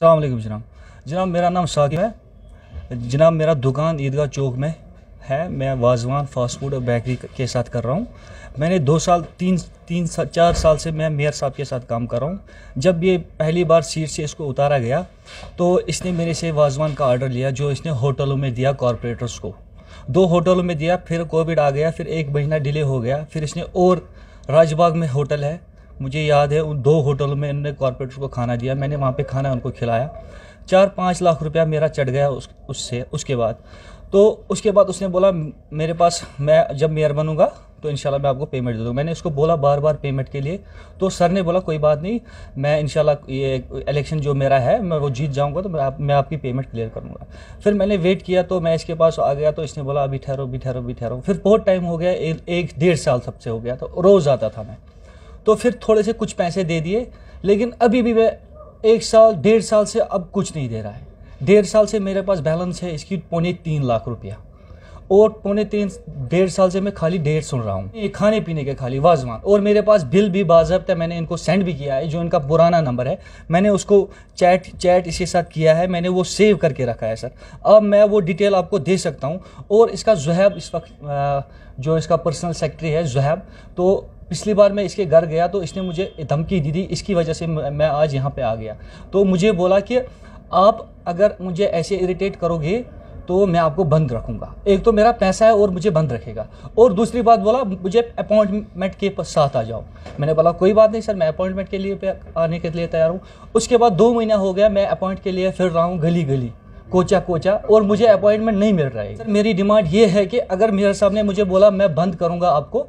अस्सलाम वालेकुम जनाब। जनाब मेरा नाम साकिब है। जनाब मेरा दुकान ईदगाह चौक में है। मैं वाजवान फास्ट फूड और बेकरी के साथ कर रहा हूँ। मैंने 4 साल से मैं मेयर साहब के साथ काम कर रहा हूँ। जब ये पहली बार सीट से इसको उतारा गया तो इसने मेरे से वाजवान का ऑर्डर लिया, जो इसने होटलों में दिया, कॉरपोरेटर्स को 2 होटलों में दिया। फिर कोविड आ गया, फिर 1 महीना डिले हो गया। फिर इसने और राजबाग में होटल है, मुझे याद है, उन 2 होटलों में इन्होंने कॉरपोरेटर को खाना दिया। मैंने वहाँ पे खाना उनको खिलाया। 4-5 लाख रुपया मेरा चढ़ गया उसके बाद उसने बोला मेरे पास, मैं जब मेयर बनूंगा तो इंशाल्लाह मैं आपको पेमेंट दे दूँ। मैंने उसको बोला बार बार पेमेंट के लिए, तो सर ने बोला कोई बात नहीं, मैं इंशाल्लाह ये इलेक्शन जो मेरा है मैं वो जीत जाऊंगा तो मैं आपकी पेमेंट क्लियर करूँगा। फिर मैंने वेट किया तो मैं इसके पास आ गया तो इसने बोला अभी ठहरो। फिर बहुत टाइम हो गया, 1-1.5 साल सबसे हो गया, तो रोज़ आता था मैं। तो फिर थोड़े से कुछ पैसे दे दिए, लेकिन अभी भी मैं 1-1.5 साल से अब कुछ नहीं दे रहा है। 1.5 साल से मेरे पास बैलेंस है इसकी 3.25 लाख रुपया, और 1.5 साल से मैं खाली डेट सुन रहा हूँ, खाने पीने के खाली वाजवान। और मेरे पास बिल भी बाज़ाब्ता मैंने इनको सेंड भी किया है, जो इनका पुराना नंबर है, मैंने उसको चैट इसके साथ किया है, मैंने वो सेव करके रखा है सर। अब मैं वो डिटेल आपको दे सकता हूँ। और इसका ज़ुहैब इस वक्त जो इसका पर्सनल सेक्रेटरी है ज़ुहैब, तो पिछली बार मैं इसके घर गया तो इसने मुझे धमकी दी थी, इसकी वजह से मैं आज यहाँ पे आ गया। तो मुझे बोला कि आप अगर मुझे ऐसे इरिटेट करोगे तो मैं आपको बंद रखूँगा। एक तो मेरा पैसा है और मुझे बंद रखेगा, और दूसरी बात बोला मुझे अपॉइंटमेंट के साथ आ जाओ। मैंने बोला कोई बात नहीं सर, मैं अपॉइंटमेंट के लिए आने के लिए तैयार हूँ। उसके बाद 2 महीना हो गया, मैं अपॉइंट के लिए फिर रहा हूँ गली गली, कोचा, और मुझे अपॉइंटमेंट नहीं मिल रहा है। सर मेरी डिमांड ये है कि अगर मेयर साहब ने मुझे बोला मैं बंद करूँगा आपको,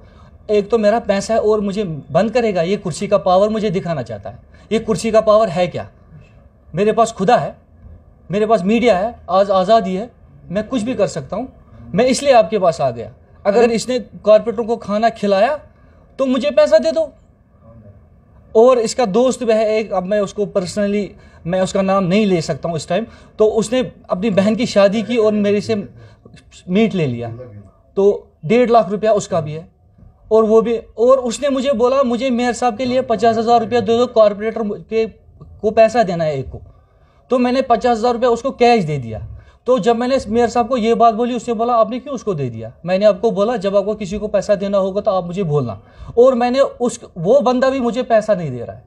एक तो मेरा पैसा है और मुझे बंद करेगा, ये कुर्सी का पावर मुझे दिखाना चाहता है। ये कुर्सी का पावर है क्या? मेरे पास खुदा है, मेरे पास मीडिया है, आज आज़ादी है, मैं कुछ भी कर सकता हूँ। मैं इसलिए आपके पास आ गया। अगर इसने कॉर्पोरेटरों को खाना खिलाया तो मुझे पैसा दे दो। और इसका दोस्त भी है एक, अब मैं उसको पर्सनली मैं उसका नाम नहीं ले सकता हूँ इस टाइम, तो उसने अपनी बहन की शादी की और मेरे से मीट ले लिया, तो 1.5 लाख रुपया उसका भी है। और वो भी, और उसने मुझे बोला मुझे मेयर साहब के लिए 50,000 रुपया दे दो, कॉर्पोरेटर को पैसा देना है एक को। तो मैंने 50,000 रुपया उसको कैश दे दिया। तो जब मैंने मेयर साहब को ये बात बोली, उसने बोला आपने क्यों उसको दे दिया? मैंने आपको बोला जब आपको किसी को पैसा देना होगा तो आप मुझे बोलना। और मैंने वो बंदा भी मुझे पैसा नहीं दे रहा है,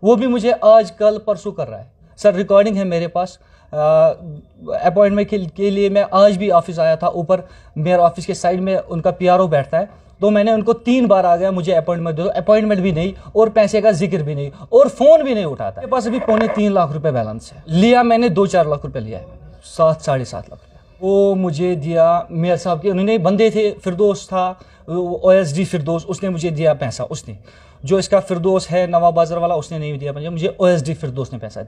वो भी मुझे आज कल परसों कर रहा है। सर रिकॉर्डिंग है मेरे पास। अपॉइंटमेंट के लिए मैं आज भी ऑफिस आया था, ऊपर मेयर ऑफिस के साइड में उनका PRO बैठता है, तो मैंने उनको 3 बार आ गया मुझे अपॉइंटमेंट दे दो, अपॉइंटमेंट भी नहीं, और पैसे का जिक्र भी नहीं, और फोन भी नहीं उठाता। मेरे पास अभी 3.25 लाख रुपए बैलेंस है। लिया मैंने 2-4 लाख रुपए लिया है, 7-7.5 लाख रुपया वो मुझे दिया मेयर साहब के। उन्होंने बंदे थे, फिरदौस था, OSD फिरदौस, उसने मुझे दिया पैसा। उसने जो इसका फिरदौस है नवाब बाजार वाला, उसने नहीं दिया मुझे OSD फिरदौस ने पैसा दिया।